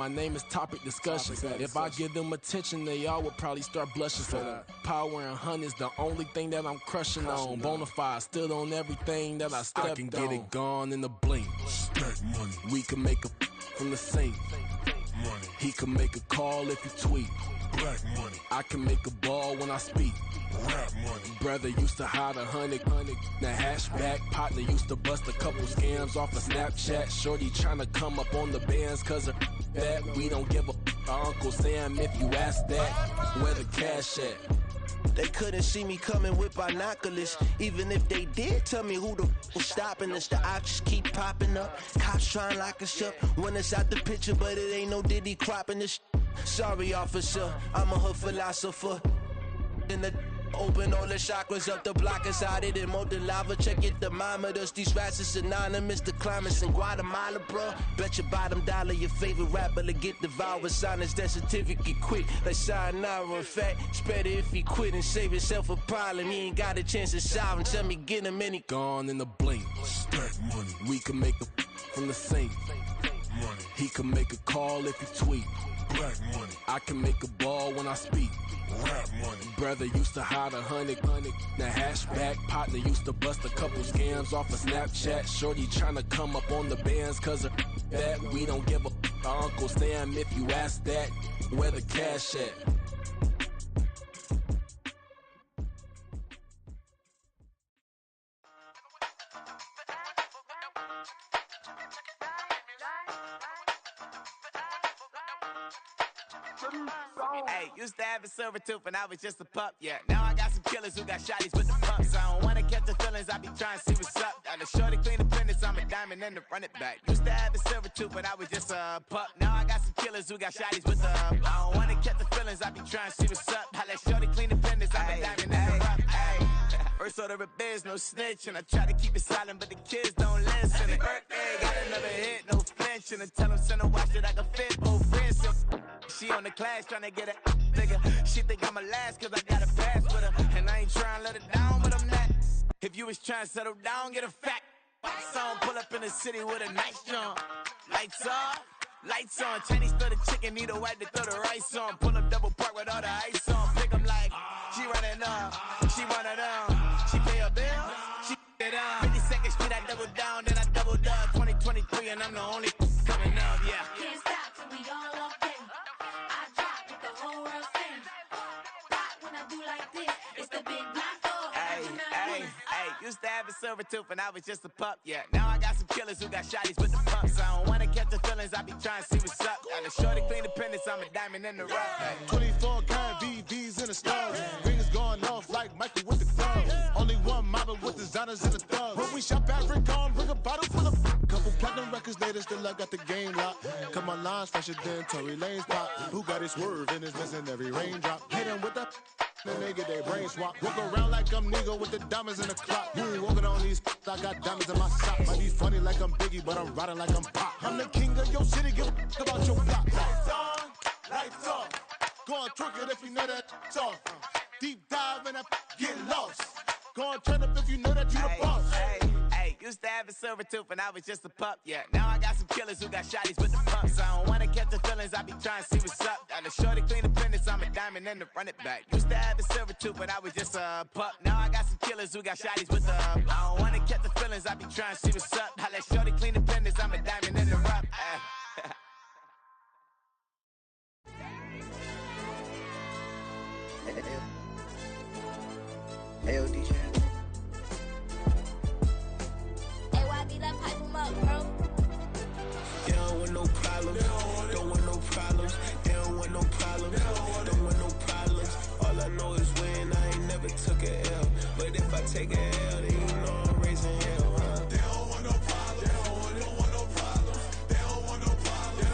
My name is Topic Discussion. If I give them attention, they all would probably start blushing. So power and honey's the only thing that I'm crushing on. Bonafide, stood on everything that I stepped on. I can get it gone in a blink. Stack money. We can make a from the sink. Money. He can make a call if you tweet. Black money. I can make a ball when I speak. Rap money. Brother used to hide 100. The hashback partner used to bust a couple scams off of Snapchat. Shorty tryna come up on the bands cause of that. We don't give a Uncle Sam if you ask that. Where the cash at? They couldn't see me coming with binoculars. Even if they did, tell me who the was stopping us. The options keep popping up. Cops trying to lock us up. When it's out the picture, but it ain't no Diddy cropping this. Sorry, officer, I'm a hood philosopher. In the open all the chakras up the block inside it and more than lava. Check your thermometers. These rats is synonymous to climates in Guatemala, bro. Bet your bottom dollar your favorite rapper to get devoured. Sign his death certificate quick. Like sayonara. In fact, it's better if he quit and save himself a problem. He ain't got a chance to solve and tell me get him any. Gone in the blink. Stack money. We can make a from the sink. Money. He can make a call if you tweet. Black money. I can make a ball when I speak. Rap money. Brother used to hide 100. The hashback partner used to bust a couple scams off of Snapchat. Shorty tryna come up on the bands cause of that. We don't give a Uncle Sam if you ask that. Where the cash at? Hey, used to have a silver tooth when I was just a pup, yeah. Now I got some killers who got shotties with the pumps. I don't wanna catch the feelings, I be trying to see what's up. Got a shorty clean the business, I'm a diamond and to run it back. Used to have a silver tooth when I was just a pup. Now I got some killers who got shotties with the I don't wanna catch the feelings, I be trying to see what's up. I let shorty clean the business, I'm a diamond and to run it. First order of biz, no snitch, and I try to keep it silent, but the kids don't listen. Birthday, got another hit, no flinch, and I tell them send a watch that I can fit both friends. She on the class trying to get it bigger. She think I'm a last cause I got a pass with her. And I ain't trying to let it down, but I'm not. If you was trying to settle down, get a fat song. Pull up in the city with a nice jump. Lights off, lights on. Chinese throw the chicken, need a wipe to throw the rice on. Pull up double park with all the ice on. Pick 'em like, she running up, she running down. She pay her bill, she it up. 52nd Street, I double down, then I doubled up. 2023 and I'm the only coming up, yeah. Can't stop till we all locked in. I drop it, the whole world sings. Rock when I do like this, it's the big knock off. Hey, used to have a silver tooth when I was just a pup, yeah. Now I got some killers who got shotties with the pumps. I don't wanna catch the feelings, I be trying to see what's up. Got a shorty clean the pendants, I'm a diamond in the rough. Hey. 24 karat VVs in the stars. Rings going off like Michael with the clubs. Only one mobbing with designers in the thugs. When we shop at Rick on, bring a bottle full of couple platinum records later, still I got the game locked. Come on, lines fresher than Tory Lane's pop. Who got his swerve and is missing every raindrop. Hit him with the then they get their brain swap. Walk around like I'm nigga with the diamonds in the clock. You ain't walking on these, I got diamonds in my sock. Might be funny like I'm Biggie, but I'm riding like I'm Pop. I'm the king of your city, give a about your block. Lights on, lights off. Go on, twerk it if you know that off. Deep dive and get lost. Go on, turn up if you know that you the boss. Hey, used to have a silver tooth when I was just a pup, yeah. Now I got some killers who got shotties with the pumps. I don't wanna catch the feelings, I be trying to see what's up. Got a shorty clean the pendants, I'm a diamond and to run it back. Used to have a silver tooth when I was just a pup. Now I got some killers who got shotties with the I don't wanna catch the feelings, I be trying to see what's up. I let shorty clean the pendants, I'm a diamond and to run it. Hey, DJ. They don't want no problems, don't want no problems. They don't want no problems, don't want no problems. All I know is when I ain't never took a L. But if I take a L, then you know I'm raising hell, huh? They don't want no problems. They don't want no problems. They don't want no problems. They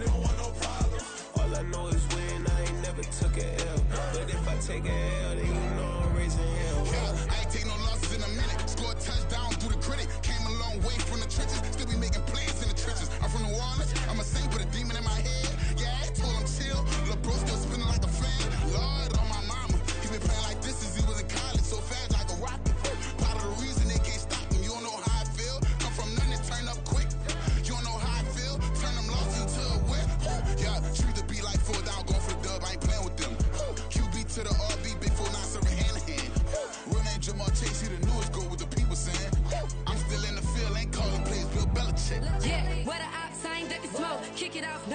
don't want no problems. All I know is when I ain't never took a L. But if I take a L, then you know I'm raising hell, huh? Yeah, I ain't take no losses in a minute. Scored a touchdown through the critic. Came a long way from the trenches. Still be making plays in the trenches. I'm from New Orleans. I'm a saint with a demon in my head. Yeah, I told him chill. Lil' bro still spinning like a fan. Lord on my mama. He been playing like this since he was in college. So fast like a rocket. Part of the reason they can't stop him. You don't know how I feel. Come from nothing, turn up quick. You don't know how I feel. Turn them losses into a whip. Yeah,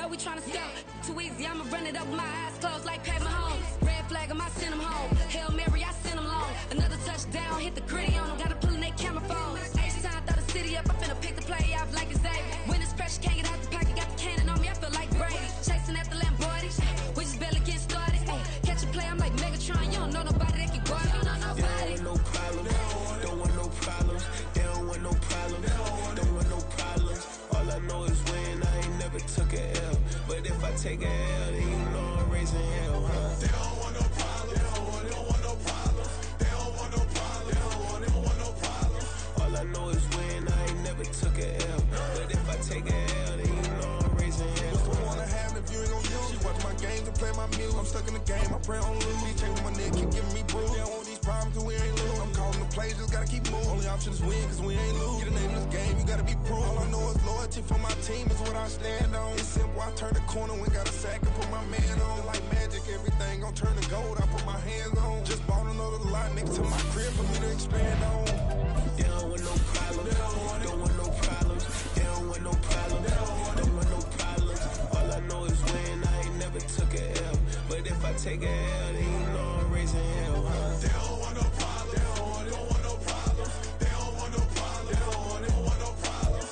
know we tryna score. Too easy, I'ma run it up with my eyes closed like Pat Mahomes. Red flag, I send them home. Hail Mary, I send them long. Another touchdown, hit the gritty on them. Gotta pull in their camera phone. H-time, throw the city up. I'm finna pick the play off like it's Xavier. When it's pressure, can't get out the pocket. Got the cannon on me, I feel like Brady. Chasing at the Lamborghini. We just barely getting started. Ay, catch a play, I'm like Megatron. You don't know nobody that can guard. You don't know nobody. No problem. Don't want no problems. They don't want no problems. Don't want no problems. All I know is win. I ain't never took a L. But if I take a L, then you know I'm raising hell, huh? They don't want no problems. They don't want no problems. They don't want no problems. They don't want no problems. All I know is win. I ain't never took a L. But if I take a L, then you know I'm raising hell. What's the one I have if you ain't gon' use? She watch my games and play my music. I'm stuck in the game. I pray on lose. He changing my neck, keep giving me bruise. They don't want these problems 'cause we ain't lose. I'm calling the plays, just gotta keep moving. Only option is win 'cause we ain't lose. Get a name in this game, you gotta be proof. All I know is loyalty for my team is what I stand on. It's simple, I turn the corner when got a sack and put my man on. Like magic, everything gon' turn to gold. I put my hands on. Just bought another lot next to my crib for me to expand on. They don't want no problems. Don't want no problems. They don't want no problems. Don't want no problems. All I know is win. I ain't never took a L. But if I take a L, then you know I'm raising hell, huh? They don't want no problems. They don't want no problems. They don't want no problems. They don't want no problems.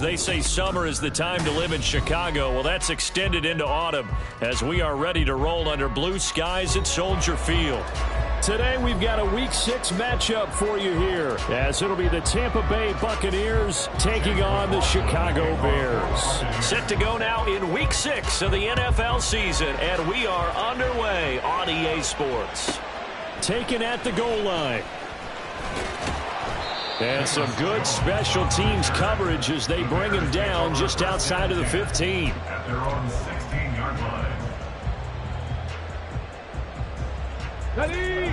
They say summer is the time to live in Chicago. Well, that's extended into autumn as we are ready to roll under blue skies at Soldier Field. Today, we've got a Week 6 matchup for you here, as it'll be the Tampa Bay Buccaneers taking on the Chicago Bears. Set to go now in Week 6 of the NFL season, and we are underway on EA Sports. Taken at the goal line. And some good special teams coverage as they bring him down just outside of the 15. At their own 16-yard line. Ready?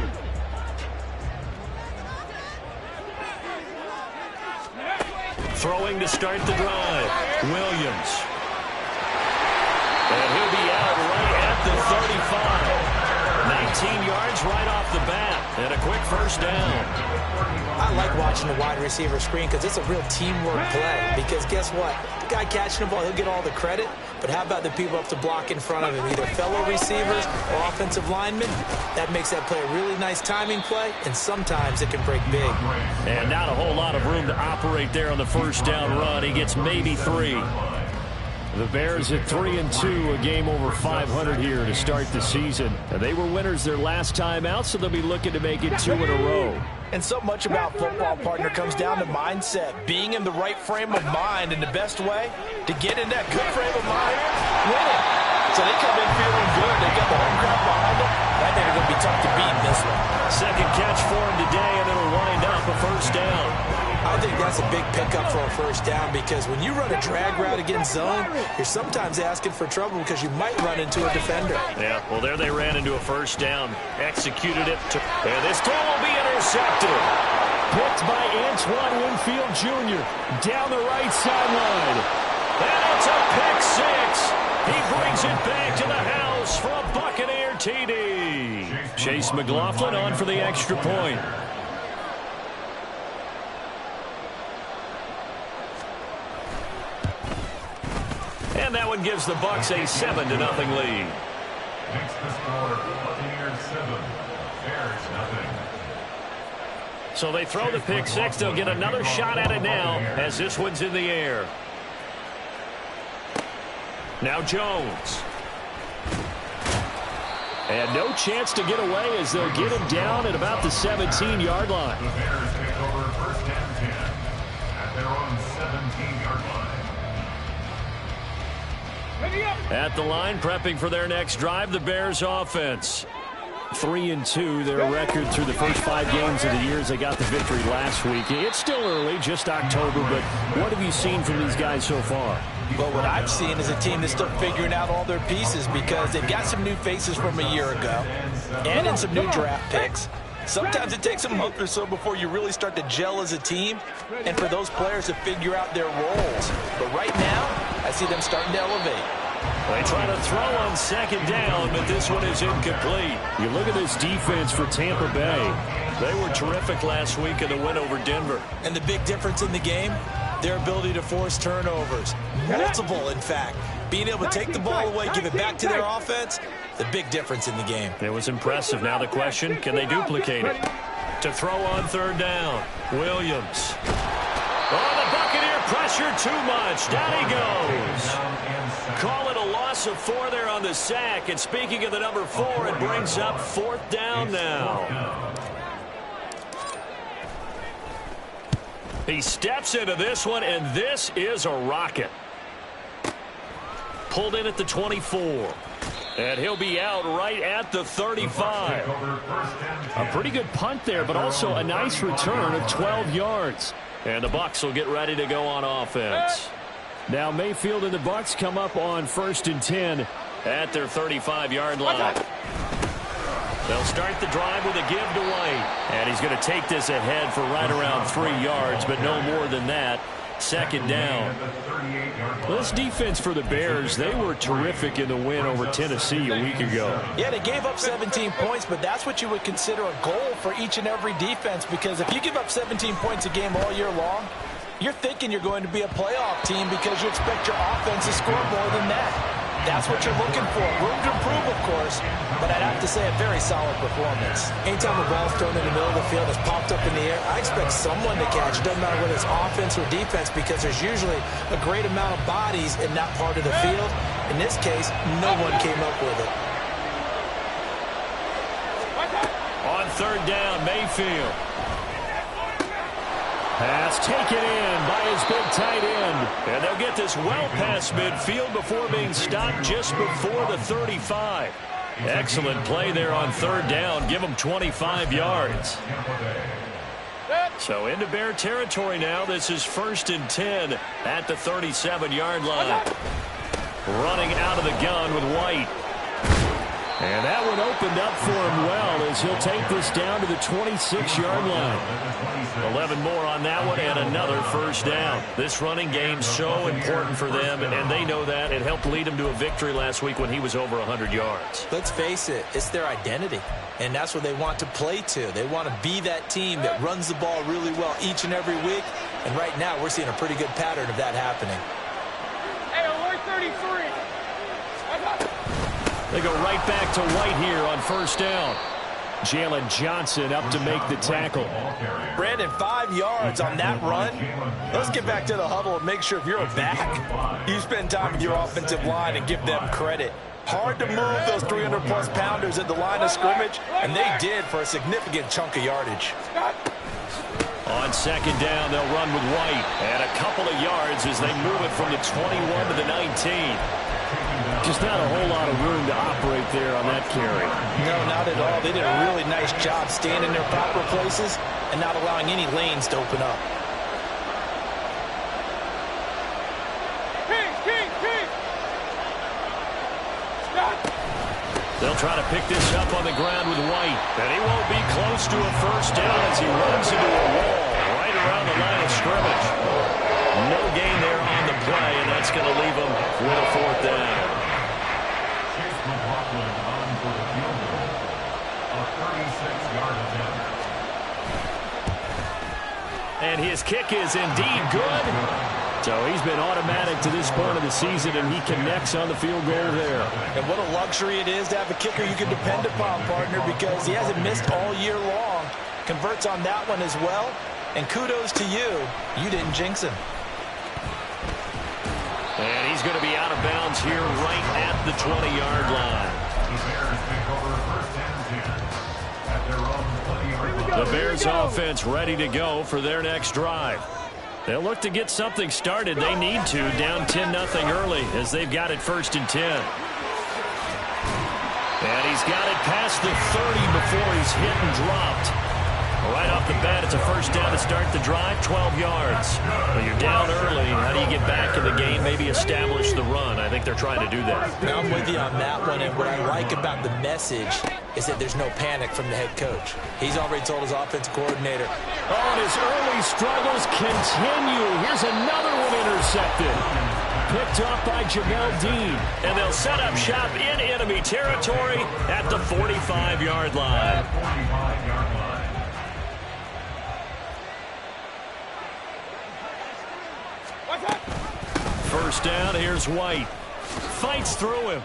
Throwing to start the drive. Williams. And he'll be out right at the 35. 19 yards right off the bat. And a quick first down. I like watching the wide receiver screen because it's a real teamwork play. Because guess what? The guy catching the ball, he'll get all the credit. But how about the people up to block in front of him, either fellow receivers or offensive linemen? That makes that play a really nice timing play, and sometimes it can break big. And not a whole lot of room to operate there on the first down run. He gets maybe 3. The Bears at 3-2, a game over 500 here to start the season. And they were winners their last time out, so they'll be looking to make it 2 in a row. And so much about football, partner, comes down to mindset. Being in the right frame of mind, and the best way to get in that good frame of mind, winning. So they come in feeling good. They got the home crowd behind them. I think they're going to be tough to beat in this one. Second catch for him today, and it'll wind up a first down. I think that's a big pickup for a first down because when you run a drag route against zone, you're sometimes asking for trouble because you might run into a defender. Yeah, well, there they ran into a first down. Executed it. And this throw will be intercepted. Picked by Antoine Winfield Jr. down the right sideline. And it's a pick 6. He brings it back to the house for a Buccaneer TD. Chase McLaughlin on for the extra point. And that one gives the Bucs a 7-0 lead. Makes the score Buccaneers 7, Bears 0. So they throw the pick 6. They'll get another shot at it now as this one's in the air. Now Jones. And no chance to get away as they'll get him down at about the 17-yard line. The Bears take over first and 10 at their own 17-yard line. At the line, prepping for their next drive, the Bears offense. 3-2, their record through the first 5 games of the year as they got the victory last week. It's still early, just October, but what have you seen from these guys so far? Well, what I've seen is a team that's still figuring out all their pieces because they've got some new faces from a year ago and in some new draft picks. Sometimes it takes a month or so before you really start to gel as a team and for those players to figure out their roles. But right now, I see them starting to elevate. They try to throw on second down, but this one is incomplete. You look at this defense for Tampa Bay. They were terrific last week in the win over Denver. And the big difference in the game, their ability to force turnovers. Multiple, in fact. being able to take the ball away, give it back to their offense, the big difference in the game. It was impressive. Now the question, can they duplicate it? To throw on third down, Williams. Oh, the Buccaneer pressure too much. Down he goes. Call it a loss of 4 there on the sack. And speaking of the number 4, it brings up 4th down now. He steps into this one, and this is a rocket. Pulled in at the 24. And he'll be out right at the 35. A pretty good punt there, but also a nice return of 12 yards. And the Bucs will get ready to go on offense. Now Mayfield and the Bucs come up on 1st and 10 at their 35-yard line. They'll start the drive with a give to White. And he's going to take this ahead for right around 3 yards, but no more than that. 2nd down. This defense for the Bears, they were terrific in the win over Tennessee a week ago. Yeah, they gave up 17 points, but that's what you would consider a goal for each and every defense, because if you give up 17 points a game all year long, you're thinking you're going to be a playoff team because you expect your offense to score more than that. That's what you're looking for. Room to improve, of course, but I'd have to say a very solid performance. Anytime a ball's thrown in the middle of the field that's popped up in the air, I expect someone to catch. It doesn't matter whether it's offense or defense, because there's usually a great amount of bodies in that part of the field. In this case, no one came up with it. On 3rd down, Mayfield. Pass taken in by his big tight end. And they'll get this well past midfield before being stopped just before the 35. Excellent play there on 3rd down. Give them 25 yards. So into Bear territory now. This is 1st and 10 at the 37-yard line. Running out of the gun with White. And that one opened up for him well as he'll take this down to the 26-yard line. 11 more on that one and another 1st down. This running game's so important for them, and they know that. It helped lead them to a victory last week when he was over 100 yards. Let's face it, it's their identity, and that's what they want to play to. They want to be that team that runs the ball really well each and every week, and right now we're seeing a pretty good pattern of that happening. Hey, alert 33. They go right back to White here on 1st down. Jalen Johnson up to make the tackle. Brandon, 5 yards on that run. Let's get back to the huddle and make sure if you're a back, you spend time with your offensive line and give them credit. Hard to move those 300-plus pounders at the line of scrimmage, and they did for a significant chunk of yardage. On 2nd down, they'll run with White. And a couple of yards as they move it from the 21 to the 19. Just not a whole lot of room to operate there on that carry. No, not at all. They did a really nice job staying in their proper places and not allowing any lanes to open up. They'll try to pick this up on the ground with White. And he won't be close to a 1st down as he runs into a wall right around the line of scrimmage. No gain there on the play, and that's going to leave him with a 4th down. And his kick is indeed good. So he's been automatic to this point of the season, and he connects on the field goal there. And what a luxury it is to have a kicker you can depend upon, partner, because he hasn't missed all year long. Converts on that one as well. And kudos to you. You didn't jinx him. And he's going to be out of bounds here right at the 20-yard line. The Bears offense ready to go for their next drive. They'll look to get something started. They need to, down 10-0 early as they've got it 1st and 10. And he's got it past the 30 before he's hit and dropped. Right off the bat, it's a 1st down to start the drive, 12 yards. Well, you're down early. How do you get back in the game, maybe establish the run? I think they're trying to do that. Now I'm with you on that one, and what I like about the message is that there's no panic from the head coach. He's already told his offensive coordinator. Oh, and his early struggles continue. Here's another one intercepted. Picked off by Jamel Dean. And they'll set up shop in enemy territory at the 45-yard line. First down, here's White. Fights through him.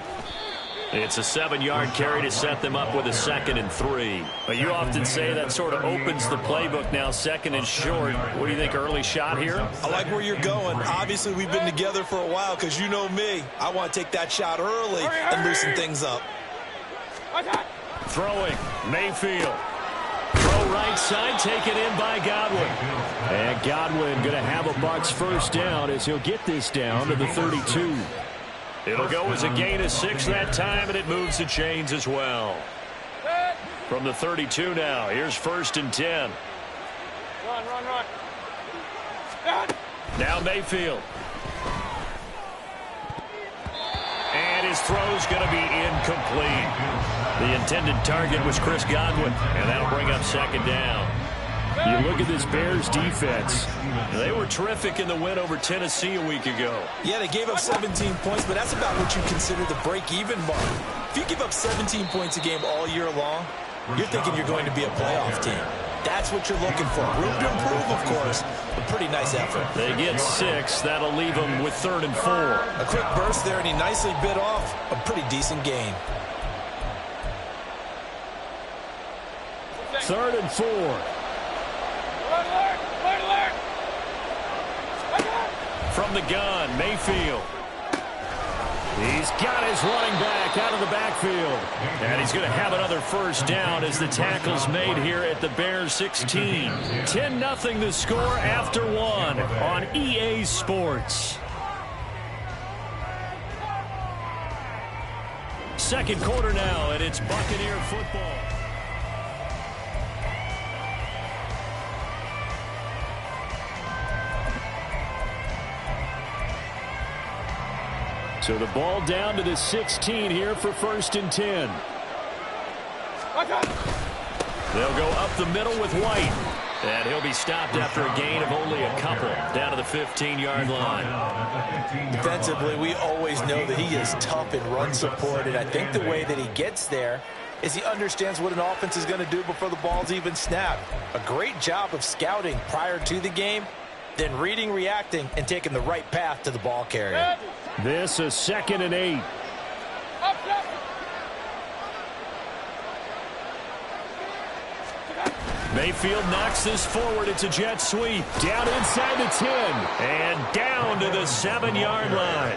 It's a 7-yard carry to set them up with a 2nd and 3. But you often say that sort of opens the playbook now, 2nd and short. What do you think, early shot here? I like where you're going. Obviously, we've been together for a while because you know me. I want to take that shot early and loosen things up. Throwing, Mayfield. Throw right side, taken in by Godwin. And Godwin going to have a Bucs first down as he'll get this down to the 32. It'll go as a gain of 6 that time, and it moves the chains as well. From the 32 now, here's 1st and 10. Run. Now Mayfield. And his throw's going to be incomplete. The intended target was Chris Godwin, and that'll bring up 2nd down. You look at this Bears defense. They were terrific in the win over Tennessee a week ago. Yeah, they gave up 17 points, but that's about what you consider the break-even mark. If you give up 17 points a game all year long, you're thinking you're going to be a playoff team. That's what you're looking for. Room to improve, of course, but pretty nice effort. They get 6. That'll leave them with 3rd and 4. A quick burst there, and he nicely bit off a pretty decent gain. 3rd and 4. From the gun, Mayfield. He's got his running back out of the backfield. And he's going to have another first down as the tackle's made here at the Bears 16. 10-0 the score after 1 on EA Sports. Second quarter now, and it's Buccaneer football. So the ball down to the 16 here for 1st and 10. They'll go up the middle with White. And he'll be stopped after a gain of only a couple down to the 15-yard line. Defensively, we always know that he is tough in run support, and I think the way that he gets there is he understands what an offense is going to do before the ball's even snapped. A great job of scouting prior to the game, then reading, reacting, and taking the right path to the ball carrier. This is 2nd and 8. Mayfield knocks this forward. It's a jet sweep. Down inside the 10. And down to the 7-yard line.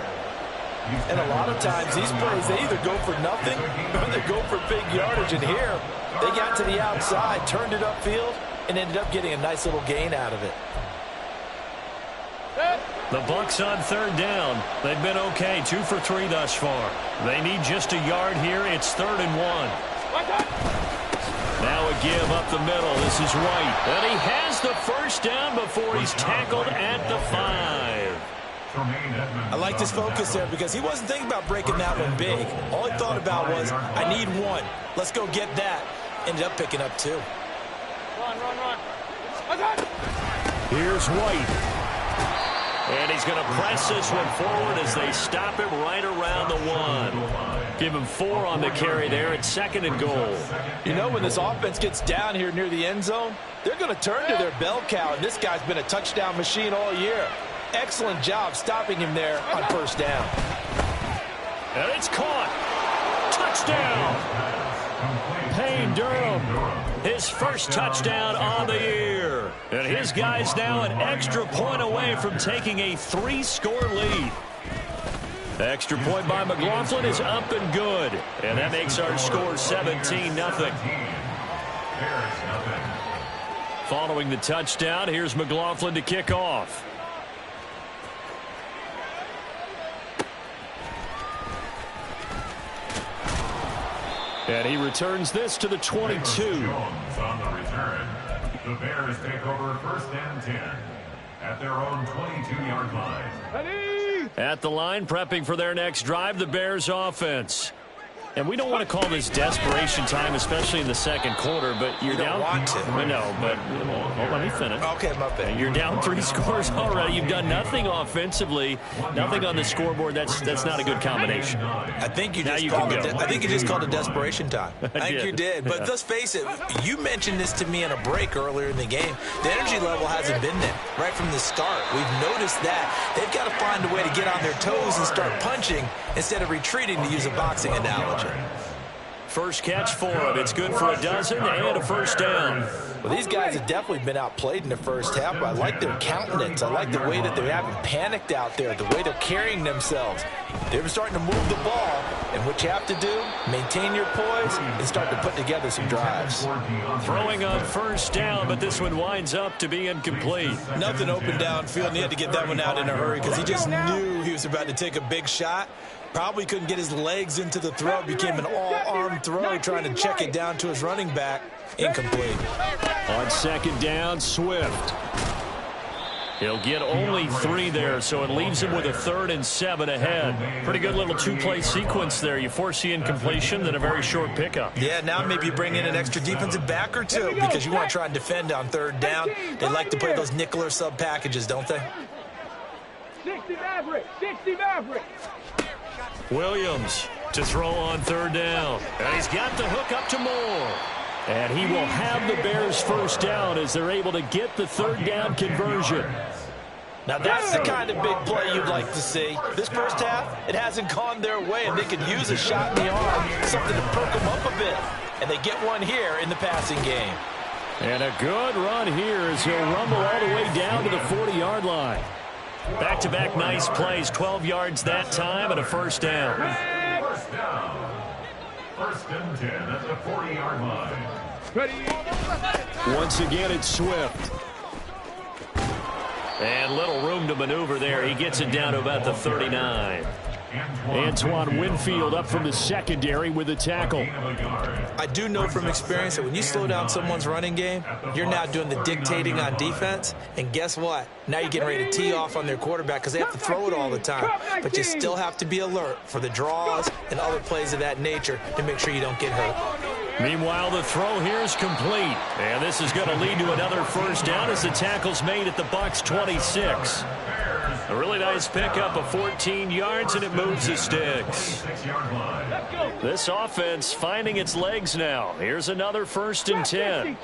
And a lot of times these plays, they either go for nothing or they go for big yardage. And here, they got to the outside, turned it upfield, and ended up getting a nice little gain out of it. The Bucs on 3rd down. They've been okay, 2 for 3 thus far. They need just a yard here. It's 3rd and 1. Now a give up the middle. This is White. And he has the first down before he's tackled at the 5. I like his focus there because he wasn't thinking about breaking that one big. All he thought about was, I need 1. Let's go get that. Ended up picking up 2. Run. Here's White. And he's going to press this one forward as they stop him right around the 1. Give him 4 on the carry there at 2nd and goal. You know, when this offense gets down here near the end zone, they're going to turn to their bell cow, and this guy's been a touchdown machine all year. Excellent job stopping him there on first down. And it's caught. Touchdown. Payne Durham, his first touchdown on the year. And his guys now an extra point away from taking a 3-score lead. Extra point by McLaughlin is up and good. And that makes our score 17-0. Following the touchdown, here's McLaughlin to kick off. And he returns this to the 22. On the return, the Bears take over 1st and 10 at their own 22-yard line. At the line, prepping for their next drive, the Bears offense. And we don't want to call this desperation time, especially in the second quarter, but you're down. You don't want to. No, but let me finish. Okay, my bad. You're down 3 scores already. You've done nothing offensively, nothing on the scoreboard. That's not a good combination. I think you just called it desperation time. I think you did. But let's face it, you mentioned this to me in a break earlier in the game. The energy level hasn't been there right from the start. We've noticed that. They've got to find a way to get on their toes and start punching instead of retreating, to use a boxing analogy. First catch for him. It's good for a dozen and a first down. Well, these guys have definitely been outplayed in the first half, but I like their countenance. I like the way that they haven't panicked out there, the way they're carrying themselves. They're starting to move the ball, and what you have to do, maintain your poise and start to put together some drives. Throwing on first down, but this one winds up to be incomplete. Nothing open downfield, and he had to get that one out in a hurry because he just knew he was about to take a big shot. Probably couldn't get his legs into the throw. Became an all-arm throw, trying to check it down to his running back. Incomplete. On second down, Swift. He'll get only 3 there, so it leaves him with a 3rd and 7 ahead. Pretty good little 2-play sequence there. You force the incompletion, then a very short pickup. Yeah, now maybe you bring in an extra defensive back or 2 because you want to try and defend on 3rd down. They like to play those nickel or sub packages, don't they? 60 Maverick, 60 Maverick. Williams to throw on 3rd down. And he's got the hook up to Moore. And he will have the Bears first down as they're able to get the 3rd down conversion. Now that's the kind of big play you'd like to see. This first half, it hasn't gone their way, and they could use a shot in the arm, something to perk them up a bit. And they get one here in the passing game. And a good run here as he'll rumble all the way down to the 40-yard line. Back-to-back nice plays, 12 yards that time and a first down. First down. 1st and 10 at the 40-yard line. Once again, it's Swift. And little room to maneuver there. He gets it down to about the 39. Antoine Winfield up from the secondary with a tackle. I do know from experience that when you slow down someone's running game, you're now doing the dictating on defense. And guess what? Now you're getting ready to tee off on their quarterback because they have to throw it all the time. But you still have to be alert for the draws and other plays of that nature to make sure you don't get hurt. Meanwhile, the throw here is complete. And this is going to lead to another first down as the tackle's made at the Bucs 26. A really nice pickup of 14 yards, and it moves the sticks. This offense finding its legs now. Here's another 1st and 10.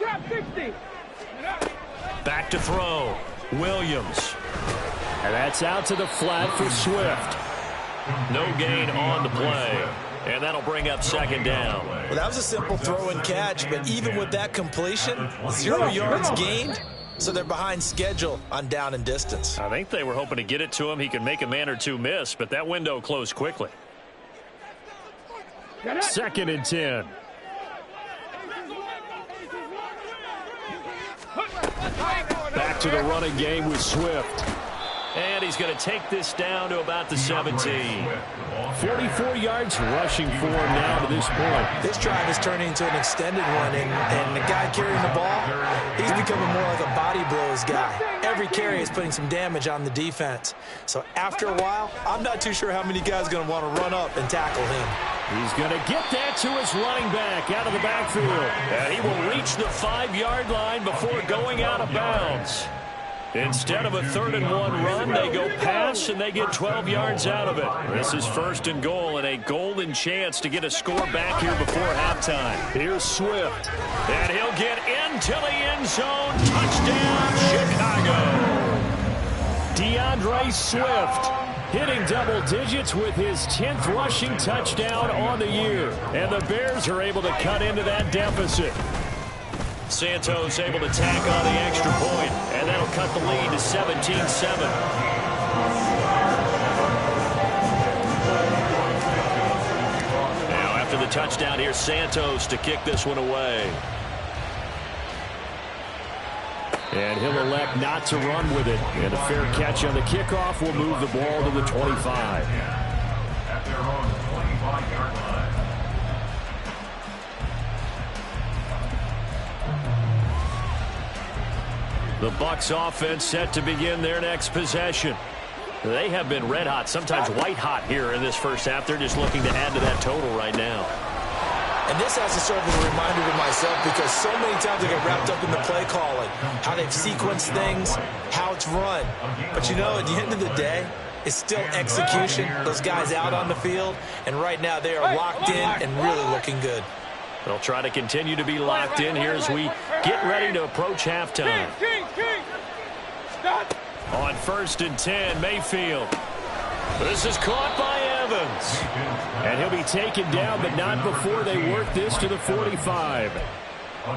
Back to throw. Williams. And that's out to the flat for Swift. No gain on the play. And that'll bring up 2nd down. Well, that was a simple throw and catch, but even with that completion, 0 yards gained. So they're behind schedule on down and distance. I think they were hoping to get it to him. He could make a man or 2 miss, but that window closed quickly. 2nd and 10. Back to the running game with Swift. And he's going to take this down to about the 17. 44 yards rushing for him now to this point. This drive is turning into an extended one, and the guy carrying the ball, he's becoming more like a body blows guy. Every carry is putting some damage on the defense. So after a while, I'm not too sure how many guys are going to want to run up and tackle him. He's going to get that to his running back out of the backfield. And he will reach the 5-yard line before going out of bounds. Instead of a 3rd and 1 run, they go pass, and they get 12 yards out of it. This is 1st and goal, and a golden chance to get a score back here before halftime. Here's Swift, and he'll get into the end zone. Touchdown, Chicago. DeAndre Swift hitting double digits with his 10th rushing touchdown on the year. And the Bears are able to cut into that deficit. Santos able to tack on the extra point, and that'll cut the lead to 17-7. Now after the touchdown, here's Santos to kick this one away. And he'll elect not to run with it. And a fair catch on the kickoff will move the ball to the 25. At their own 25-yard line. The Bucs offense set to begin their next possession. They have been red hot, sometimes white hot here in this first half. They're just looking to add to that total right now. And this has to serve as a reminder to myself because so many times I get wrapped up in the play calling, how they've sequenced things, how it's run. But, you know, at the end of the day, it's still execution. Those guys out on the field, and right now they are locked in and really looking good. They'll try to continue to be locked in here as we get ready to approach halftime. On 1st and 10, Mayfield. This is caught by Evans. And he'll be taken down, but not before they work this to the 45.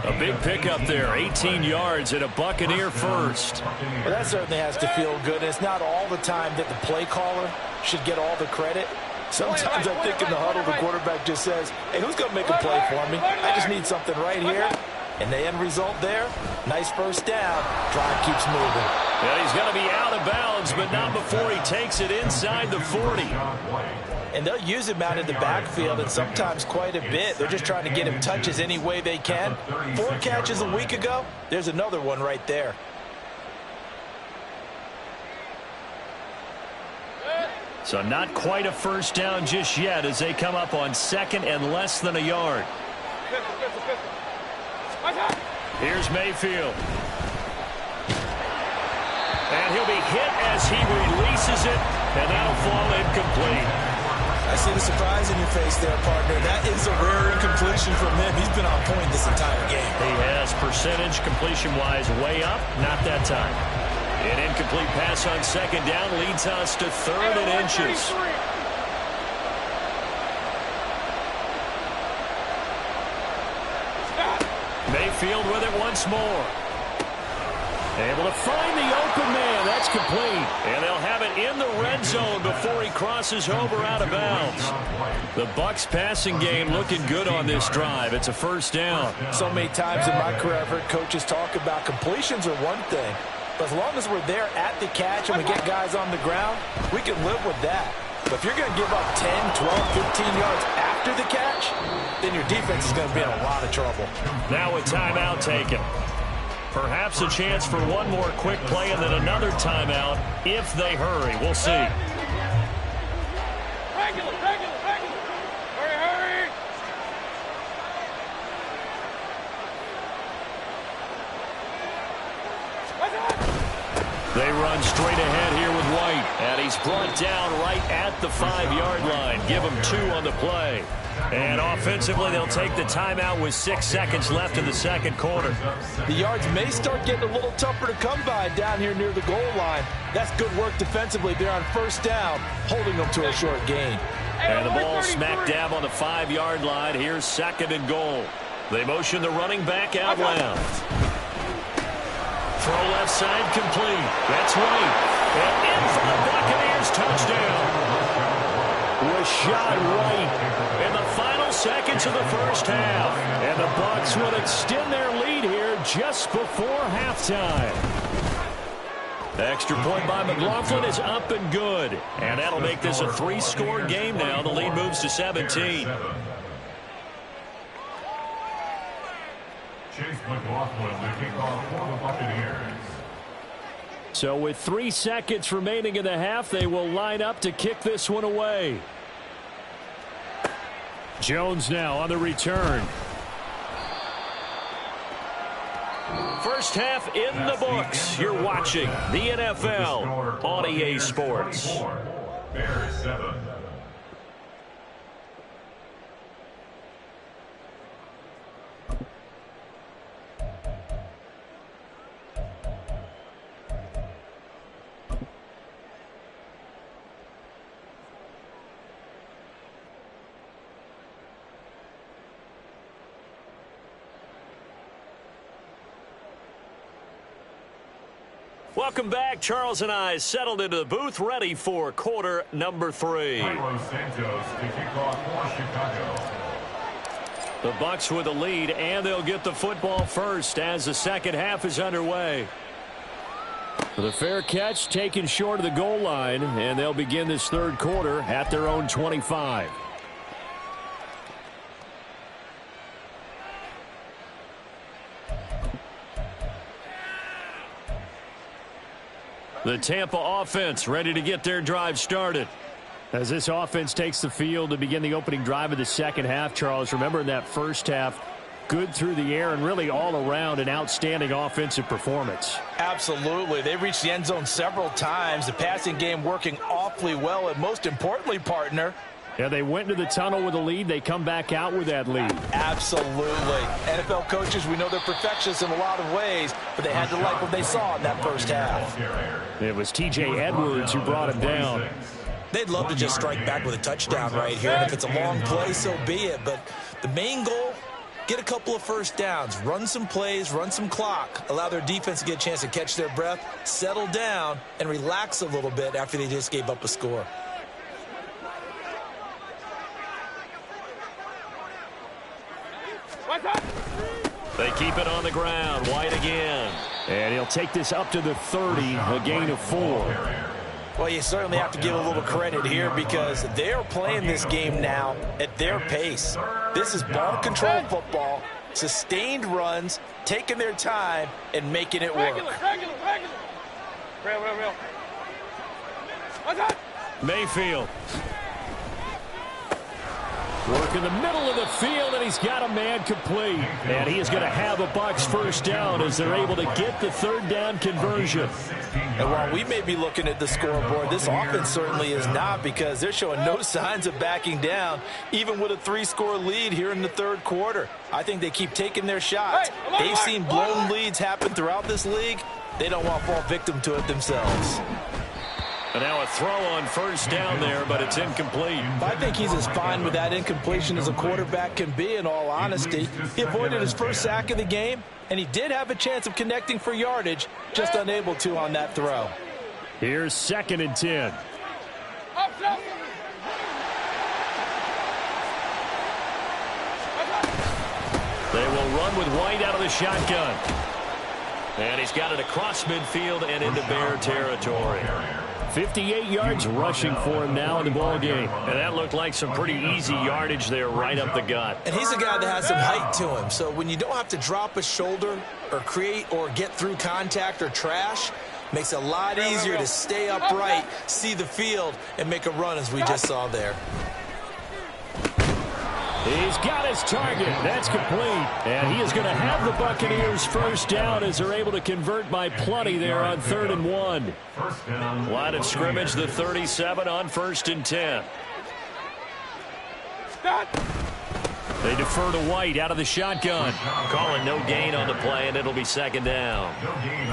A big pickup there, 18 yards and a Buccaneer first. Well, that certainly has to feel good. It's not all the time that the play caller should get all the credit. Sometimes I think in the huddle, the quarterback just says, hey, who's going to make a play for me? I just need something right here. And the end result there, nice first down. Drive keeps moving. Yeah, he's going to be out of bounds, but not before he takes it inside the 40. And they'll use him out in the backfield, and sometimes quite a bit. They're just trying to get him touches any way they can. 4 catches a week ago, there's another one right there. So not quite a first down just yet as they come up on 2nd and less than a yard. Here's Mayfield. And he'll be hit as he releases it, and that'll fall incomplete. I see the surprise in your face there, partner. That is a rare incompletion from him. He's been on point this entire game. He has percentage completion-wise way up, not that time. An incomplete pass on 2nd down leads us to 3rd and inches. Mayfield with it once more. Able to find the open man. That's complete. And they'll have it in the red zone before he crosses over out of bounds. The Bucs passing game looking good on this drive. It's a first down. So many times in my career I've heard coaches talk about completions are one thing. But as long as we're there at the catch and we get guys on the ground, we can live with that. But if you're going to give up 10, 12, 15 yards after the catch, then your defense is going to be in a lot of trouble. Now a timeout taken. Perhaps a chance for one more quick play and then another timeout if they hurry. We'll see. Hurry. They run straight ahead here with White. And he's brought down right at the 5-yard line. Give him 2 on the play. And offensively, they'll take the timeout with 6 seconds left in the second quarter. The yards may start getting a little tougher to come by down here near the goal line. That's good work defensively there on first down, holding them to a short gain. And the ball smack dab on the 5-yard line. Here's 2nd and goal. They motion the running back out loud. Throw left side complete. That's right. And in for the Buccaneers touchdown. Rashad White in the final seconds of the first half. And the Bucs will extend their lead here just before halftime. The extra point by McLaughlin is up and good. And that'll make this a 3-score game now. The lead moves to 17. Chase McLaughlin, the kickoff for the Buccaneers. So with 3 seconds remaining in the half, they will line up to kick this one away. Jones now on the return. First half in the books. You're watching the NFL on EA Sports. Bears 7. Welcome back. Charles and I settled into the booth, ready for quarter number 3. Carlos Santos to kick off for Chicago. The Bucs with the lead, and they'll get the football first as the second half is underway. The fair catch taken short of the goal line, and they'll begin this third quarter at their own 25. The Tampa offense ready to get their drive started. As this offense takes the field to begin the opening drive of the second half, Charles, remember in that first half, good through the air and really all around an outstanding offensive performance. Absolutely. They reached the end zone several times. The passing game working awfully well, and most importantly, partner, yeah, they went into the tunnel with a lead. They come back out with that lead. Absolutely. NFL coaches, we know they're perfectionists in a lot of ways, but they had to like what they saw in that first half. It was T.J. Edwards who brought him down. They'd love to just strike back with a touchdown right here, and if it's a long play, so be it. But the main goal, get a couple of first downs, run some plays, run some clock, allow their defense to get a chance to catch their breath, settle down, and relax a little bit after they just gave up a score. They keep it on the ground. White again. And he'll take this up to the 30, a gain of 4. Well, you certainly have to give a little credit here because they're playing this game now at their pace. This is ball control football, sustained runs, taking their time, and making it work. Mayfield. Work in the middle of the field, and he's got a man complete. And he is going to have a Bucs first down as they're able to get the third down conversion. And while we may be looking at the scoreboard, this offense certainly is not because they're showing no signs of backing down, even with a 3-score lead here in the third quarter. I think they keep taking their shots. They've seen blown leads happen throughout this league. They don't want to fall victim to it themselves. And now a throw on first down there, but it's incomplete. I think he's as fine with that incompletion as a quarterback can be, in all honesty. He avoided his first sack of the game, and he did have a chance of connecting for yardage, just unable to on that throw. Here's 2nd and 10. They will run with White out of the shotgun. And he's got it across midfield and into Bear territory. 58 yards rushing for him now in the ball game. And that looked like some pretty easy yardage there right up the gut. And he's a guy that has some height to him. So when you don't have to drop a shoulder or create or get through contact or trash, makes it a lot easier to stay upright, see the field, and make a run as we just saw there. He's got his target. That's complete. And he is going to have the Buccaneers first down as they're able to convert by plenty there on 3rd and 1. Line of scrimmage, the 37 on 1st and 10. They defer to White out of the shotgun. Calling no gain on the play, and it'll be 2nd down.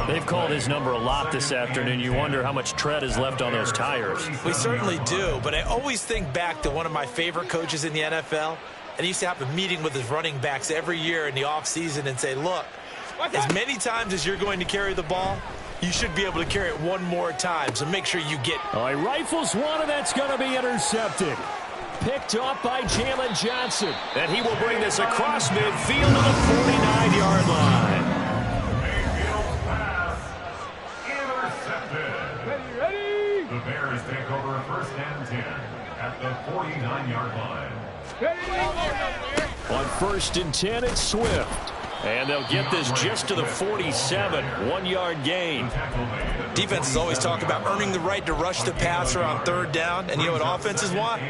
They've called his number a lot this afternoon. You wonder how much tread is left on those tires. We certainly do, but I always think back to one of my favorite coaches in the NFL. And he used to have a meeting with his running backs every year in the offseason and say, look, as many times as you're going to carry the ball, you should be able to carry it one more time, so make sure you get it. He rifles one, and that's going to be intercepted. Picked off by Jalen Johnson. And he will bring this across midfield to the 49-yard line. Mayfield pass intercepted. Ready? The Bears take over 1st and 10 at the 49-yard line. On 1st and 10, it's Swift. And they'll get this just to the 47, 1-yard gain. Defenses always talk about earning the right to rush the passer on 3rd down. And you know what offenses want?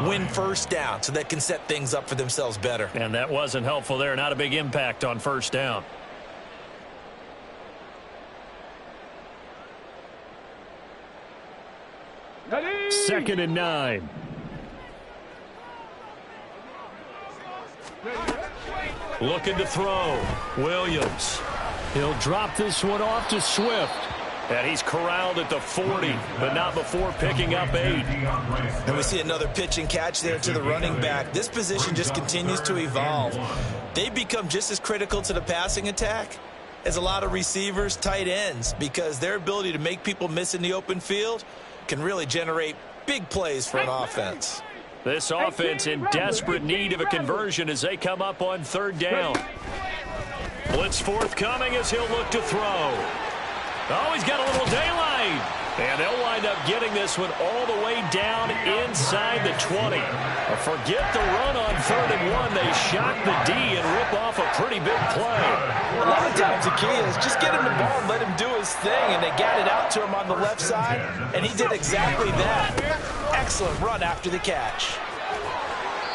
Win first down so they can set things up for themselves better. And that wasn't helpful there. Not a big impact on 1st down. Ready? 2nd and 9. Looking to throw. Williams. He'll drop this one off to Swift. And he's corralled at the 40, but not before picking up 8. And we see another pitch and catch there to the running back. This position just continues to evolve. They become just as critical to the passing attack as a lot of receivers, tight ends, because their ability to make people miss in the open field can really generate big plays for an offense. This offense in desperate need of a conversion as they come up on 3rd down. Blitz forthcoming as he'll look to throw. Oh, he's got a little daylight. And they'll wind up getting this one all the way down inside the 20. Forget the run on 3rd and 1. They shock the D and rip off a pretty big play. A lot of times the key is just get him the ball and let him do his his thing, and they got it out to him on the left side, and he did exactly that. Excellent run after the catch.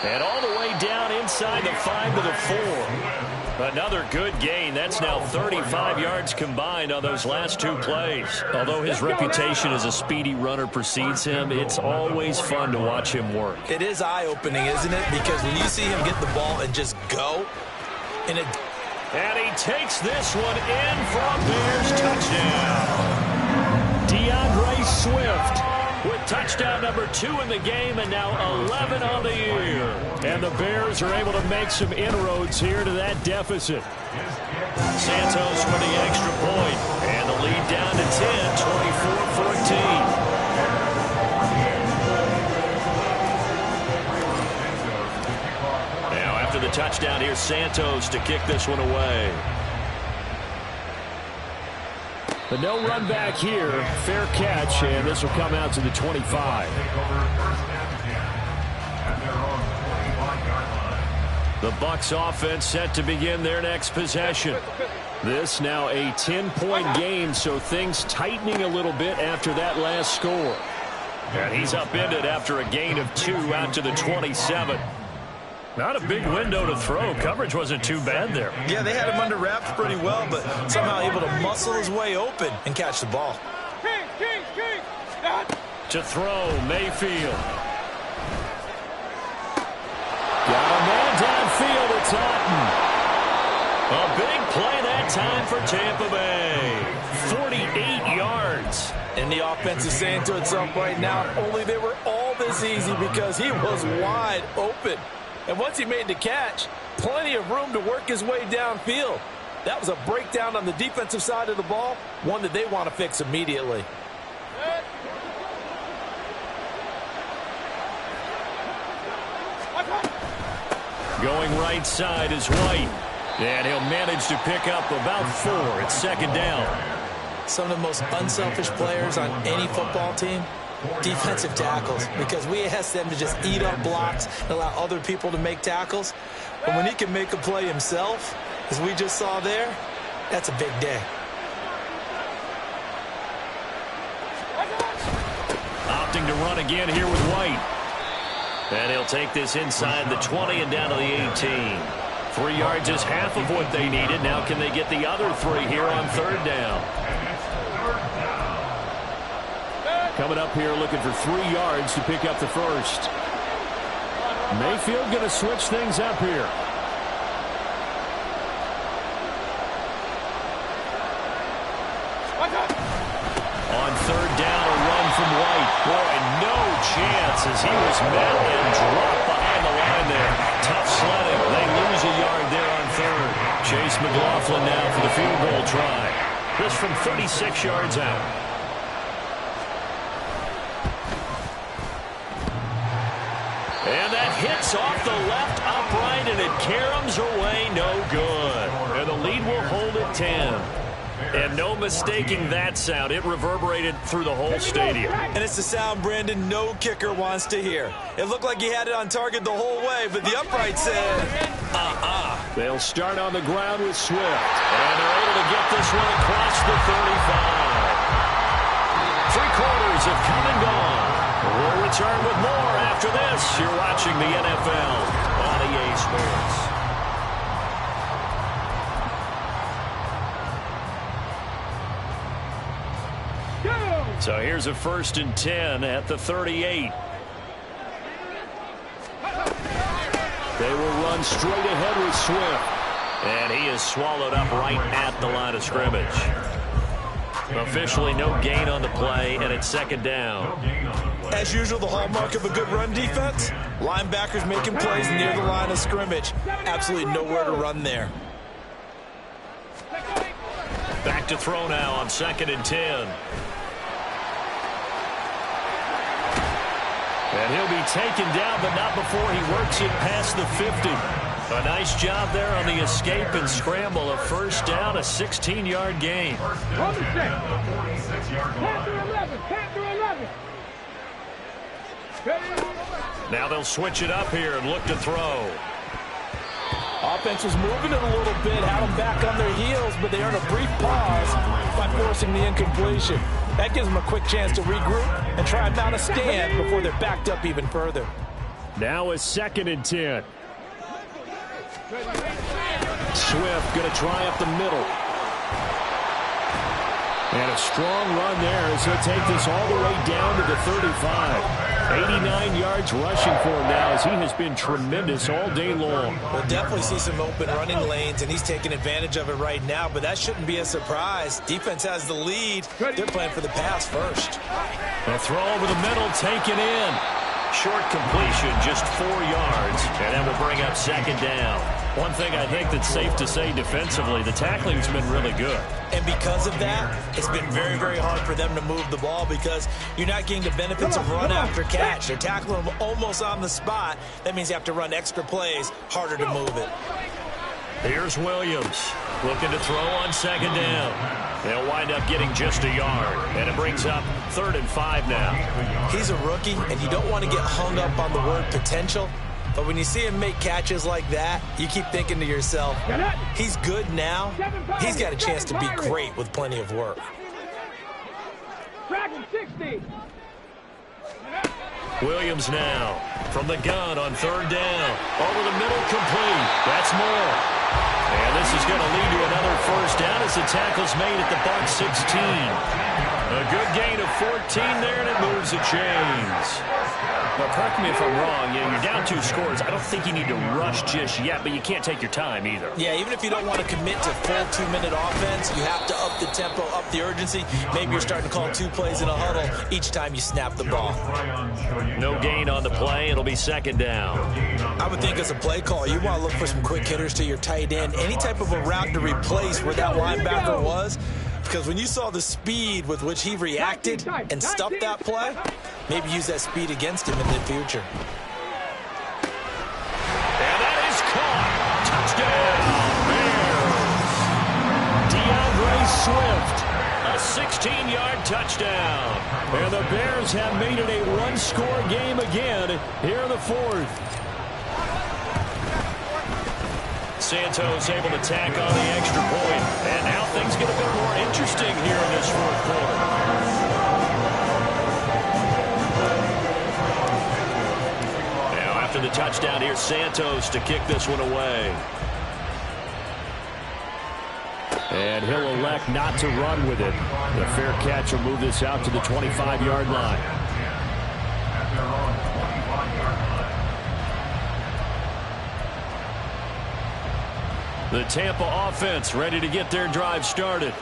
And all the way down inside the 5 to the 4. Another good gain. That's now 35 yards combined on those last 2 plays. Although his reputation as a speedy runner precedes him, it's always fun to watch him work. It is eye-opening, isn't it? Because when you see him get the ball and just go, and he takes this one in for a Bears touchdown. DeAndre Swift with touchdown number 2 in the game, and now 11 on the year. And the Bears are able to make some inroads here to that deficit. Santos for the extra point, and the lead down to 10, 24-14. Now after the touchdown, here's Santos to kick this one away. But no run back here. Fair catch, and this will come out to the 25. The Bucs offense set to begin their next possession. This now a 10-point game, so things tightening a little bit after that last score. And he's upended after a gain of 2 out to the 27. Not a big window to throw. Coverage wasn't too bad there. Yeah, they had him under wraps pretty well, but somehow able to muscle his way open and catch the ball. To throw, Mayfield. Got a man downfield, it's Otten. A big play that time for Tampa Bay. 48 yards. And the offense is saying to itself right now, only they were all this easy because he was wide open. And once he made the catch, plenty of room to work his way downfield. That was a breakdown on the defensive side of the ball, one that they want to fix immediately. Going right side is White. And he'll manage to pick up about 4. It's second down. Some of the most unselfish players on any football team, defensive tackles, because we ask them to just eat up blocks and allow other people to make tackles. But when he can make a play himself, as we just saw there, that's a big day. Opting to run again here with White. And he'll take this inside the 20 and down to the 18. 3 yards is half of what they needed. Now can they get the other 3 here on third down? Coming up here looking for 3 yards to pick up the first. Mayfield going to switch things up here. On third down, a run from White. Boy, no chance as he was met and dropped behind the line there. Tough sledding. They lose a yard there on third. Chase McLaughlin now for the field goal try. This from 36 yards out. And that hits off the left upright, and it caroms away, no good. And the lead will hold at 10. And no mistaking that sound. It reverberated through the whole stadium. And it's the sound, Brandon, no kicker wants to hear. It looked like he had it on target the whole way, but the upright said, They'll start on the ground with Swift. And they're able to get this one across the 35. 3 quarters have come and gone. We'll return with more after this. You're watching the NFL on EA Sports. So here's a 1st and 10 at the 38. They will run straight ahead with Swift. And he is swallowed up right at the line of scrimmage. Officially no gain on the play, and it's second down. As usual, the hallmark of a good run defense, linebackers making plays near the line of scrimmage. Absolutely nowhere to run there. Back to throw now on 2nd and 10. And he'll be taken down, but not before he works it past the 50. A nice job there on the escape and scramble. A first down, a 16-yard gain. Now they'll switch it up here and look to throw. Offense was moving it a little bit, had them back on their heels, but they earned a brief pause by forcing the incompletion. That gives them a quick chance to regroup and try and mount a stand before they're backed up even further. Now a 2nd and 10. Swift going to try up the middle. And a strong run there as he'll take this all the way down to the 35. 89 yards rushing for him now as he has been tremendous all day long. We'll definitely see some open running lanes, and he's taking advantage of it right now, but that shouldn't be a surprise. Defense has the lead. They're playing for the pass first. A throw over the middle, taken in. Short completion, just 4 yards, and that will bring up 2nd down. One thing I think that's safe to say defensively, the tackling's been really good. And because of that, it's been very, very hard for them to move the ball because you're not getting the benefits of run after catch. They're tackling them almost on the spot. That means you have to run extra plays, harder to move it. Here's Williams looking to throw on 2nd down. They'll wind up getting just a yard, and it brings up 3rd and 5 now. He's a rookie, and you don't want to get hung up on the word potential. But when you see him make catches like that, you keep thinking to yourself, he's good now. He's got a chance to be great with plenty of work. Williams now from the gun on 3rd down. Over the middle, complete. That's more. And this is going to lead to another 1st down as the tackle's made at the Bucs 16. A good gain of 14 there, and it moves the chains. But correct me if I'm wrong, you're down 2 scores. I don't think you need to rush just yet, but you can't take your time either. Yeah, even if you don't want to commit to full 2-minute offense, you have to up the tempo, up the urgency. Maybe you're starting to call 2 plays in a huddle each time you snap the ball. No gain on the play. It'll be 2nd down. I would think as a play call, you want to look for some quick hitters to your tight end. Any type of a route to replace where that linebacker was. Because when you saw the speed with which he reacted and stuffed that play, maybe use that speed against him in the future. And that is caught. Touchdown, Bears. DeAndre Swift, a 16-yard touchdown. And the Bears have made it a one-score game again here in the 4th. Santos able to tack on the extra point. And now things get a bit more interesting here in this 4th quarter. Now after the touchdown, here's Santos to kick this one away. And he'll elect not to run with it. The fair catch will move this out to the 25-yard line. The Tampa offense ready to get their drive started.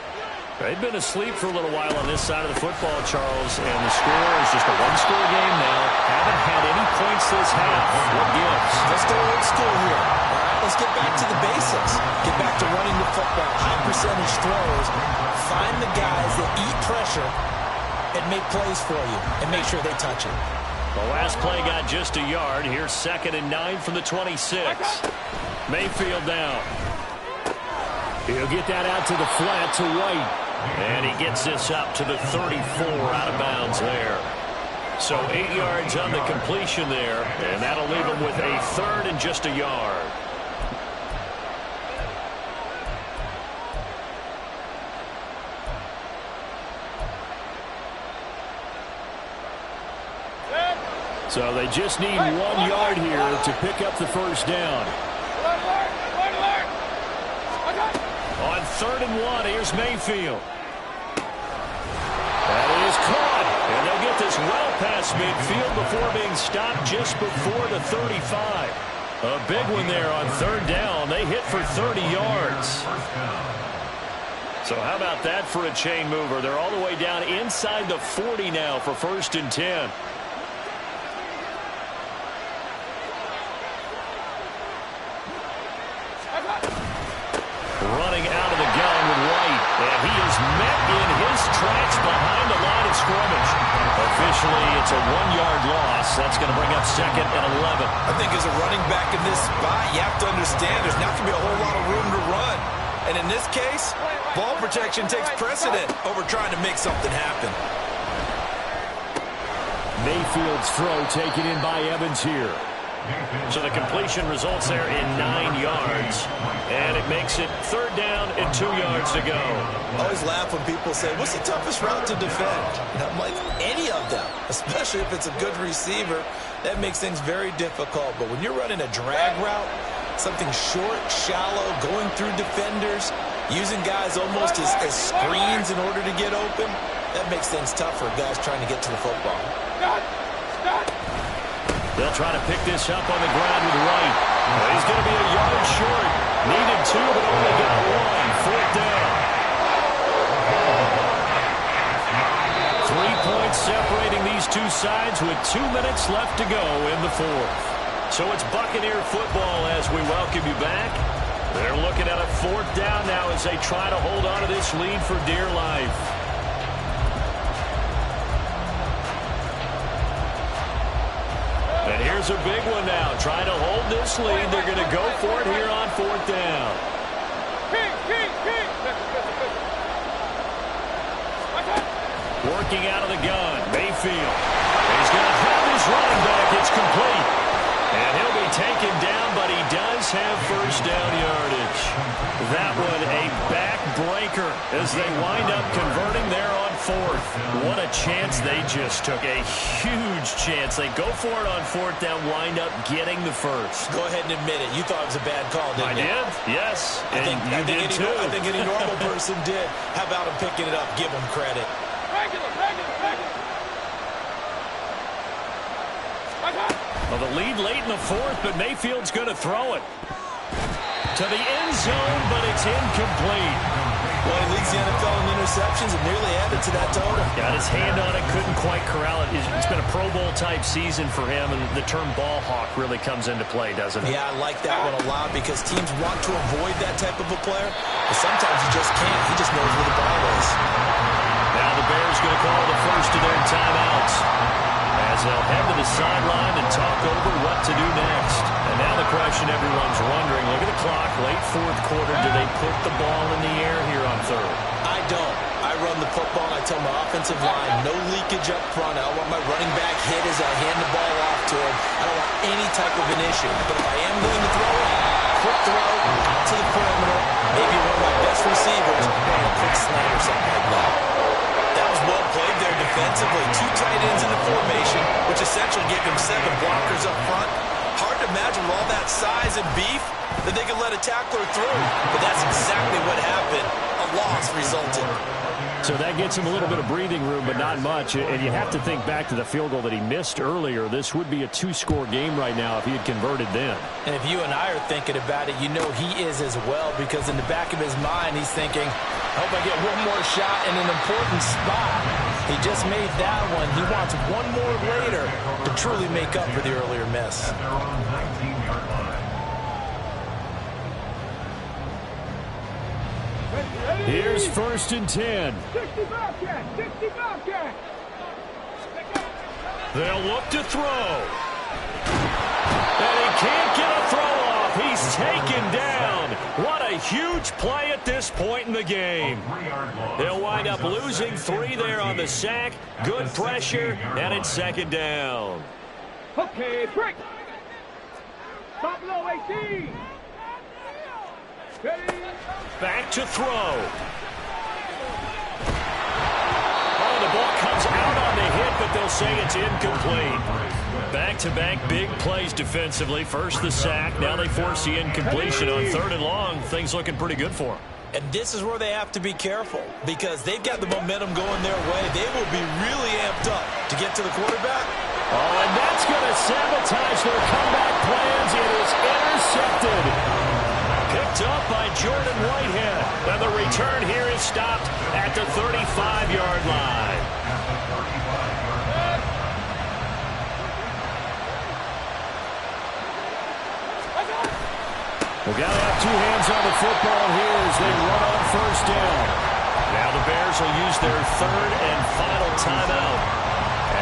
They've been asleep for a little while on this side of the football, Charles, and the score is just a one-score game now. Haven't had any points this half. What gives? Let's go old school here. All right, let's get back to the basics. Get back to running the football, high percentage throws. Find the guys that eat pressure and make plays for you and make sure they touch it. The last play got just a yard. Here's 2nd and 9 from the 26. Mayfield now. He'll get that out to the flat to White. And he gets this up to the 34 out of bounds there. So 8 yards on the completion there. And that'll leave him with a 3rd and just a yard. So they just need 1 yard here to pick up the 1st down. On 3rd and 1, here's Mayfield. That is caught. And they'll get this well past midfield before being stopped just before the 35. A big one there on 3rd down. They hit for 30 yards. So how about that for a chain mover? They're all the way down inside the 40 now for 1st and 10. Running out of the gun with White. And he is met in his tracks behind the line of scrimmage. Officially, it's a 1-yard loss. That's going to bring up 2nd and 11. I think as a running back in this spot, you have to understand there's not going to be a whole lot of room to run. And in this case, ball protection takes precedent over trying to make something happen. Mayfield's throw taken in by Evans here. So the completion results there in 9 yards. And it makes it 3rd down and 2 yards to go. I always laugh when people say, what's the toughest route to defend? And I'm like, any of them, especially if it's a good receiver. That makes things very difficult. But when you're running a drag route, something short, shallow, going through defenders, using guys almost as screens in order to get open, that makes things tough for guys trying to get to the football. They'll try to pick this up on the ground with White. He's going to be a yard short. Needed 2, but only got 1. 4th down. 3 points separating these two sides with 2 minutes left to go in the 4th. So it's Buccaneer football as we welcome you back. They're looking at a 4th down now as they try to hold on to this lead for dear life. And here's a big one now. Trying to hold this lead. They're going to go for it here on 4th down. Working out of the gun. Mayfield. He's going to have his running back. It's complete. And he'll be taken down, but he does have 1st down yardage. That one a backbreaker as they wind up converting there on 4th. What a chance they just took. A huge chance. They go for it on 4th down, wind up getting the 1st. Go ahead and admit it. You thought it was a bad call, didn't you? I did, yes. I think any normal person did. How about him picking it up? Give him credit. Well, the lead late in the 4th, but Mayfield's going to throw it to the end zone, but it's incomplete. Well, he leads the NFL in interceptions and nearly added to that total. Got his hand on it, couldn't quite corral it. It's been a Pro Bowl-type season for him, and the term ball hawk really comes into play, doesn't it? Yeah, I like that one a lot because teams want to avoid that type of a player, but sometimes he just can't. He just knows where the ball is. Now the Bears going to call the first of their timeouts as they'll head to the sideline and talk over what to do next. And now the question everyone's wondering, look at the clock, late 4th quarter, do they put the ball in the air here on 3rd? I don't. I run the football and I tell my offensive line, no leakage up front. I don't want my running back hit as I hand the ball off to him. I don't want any type of an issue. But if I am going to throw it, quick throw to the perimeter, maybe one of my best receivers, and a quick slant or something like that. That was well played there defensively. 2 tight ends in the formation, which essentially gave him 7 blockers up front. Hard to imagine with all that size and beef that they could let a tackler through. But that's exactly what happened. A loss resulted. So that gets him a little bit of breathing room, but not much. And you have to think back to the field goal that he missed earlier. This would be a 2-score game right now if he had converted then. And if you and I are thinking about it, you know he is as well, because in the back of his mind, he's thinking, I hope I get one more shot in an important spot. He just made that one. He wants one more later to truly make up for the earlier miss. Here's 1st and 10. 60 Bobcat. They'll look to throw. And he can't get a throw off. He's taken down. What a huge play at this point in the game. They'll wind up losing 3 there on the sack. Good pressure, and it's 2nd down. Okay, break. Stop low, 18. Back to throw. Oh, the ball comes out on the hit, but they'll say it's incomplete. Back-to-back big plays defensively. First the sack, now they force the incompletion on 3rd and long. Things looking pretty good for them. And this is where they have to be careful, because they've got the momentum going their way. They will be really amped up to get to the quarterback. Oh, and that's going to sabotage their comeback plans. It is intercepted. Picked up by Jordan Whitehead. And the return here is stopped at the 35-yard line. We've got to have 2 hands on the football here as they run on 1st down. Now the Bears will use their 3rd and final timeout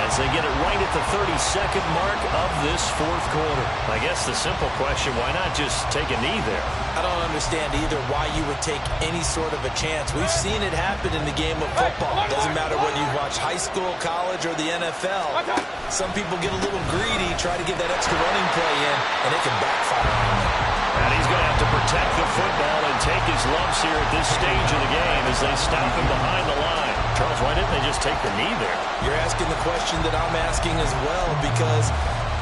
as as they get it right at the 32nd mark of this fourth quarter. I guess the simple question, why not just take a knee there? I don't understand either why you would take any sort of a chance. We've seen it happen in the game of football. It doesn't matter whether you watch high school, college, or the NFL. Some people get a little greedy, try to get that extra running play in, and it can backfire on them. And he's going to have to protect the football and take his lumps here at this stage of the game as they stop him behind the line. Charles, why didn't they just take the knee there? You're asking the question that I'm asking as well, because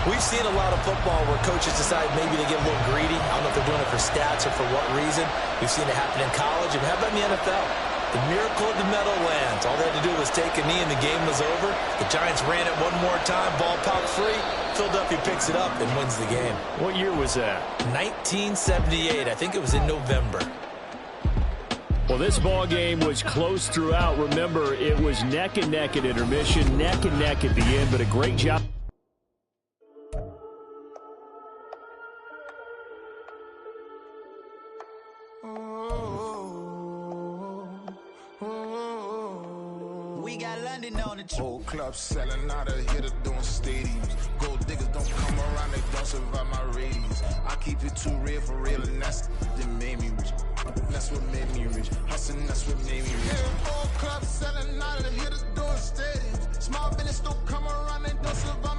we've seen a lot of football where coaches decide maybe they get a little greedy. I don't know if they're doing it for stats or for what reason. We've seen it happen in college, and how about in the NFL? The miracle of the Meadowlands. All they had to do was take a knee and the game was over. The Giants ran it one more time. Ball popped free. Philadelphia picks it up and wins the game. What year was that? 1978. I think it was in November. Well, this ball game was close throughout. Remember, it was neck and neck at intermission, neck and neck at the end, but a great job. Whole club selling out of here to doing stadiums. Gold diggers don't come around, they don't survive my radius. I keep it too real for real, and that's that made me rich. That's what made me rich. Hustling, that's what made me rich. Yeah, whole club selling out of here to doing stadiums. Small business don't come around, they don't survive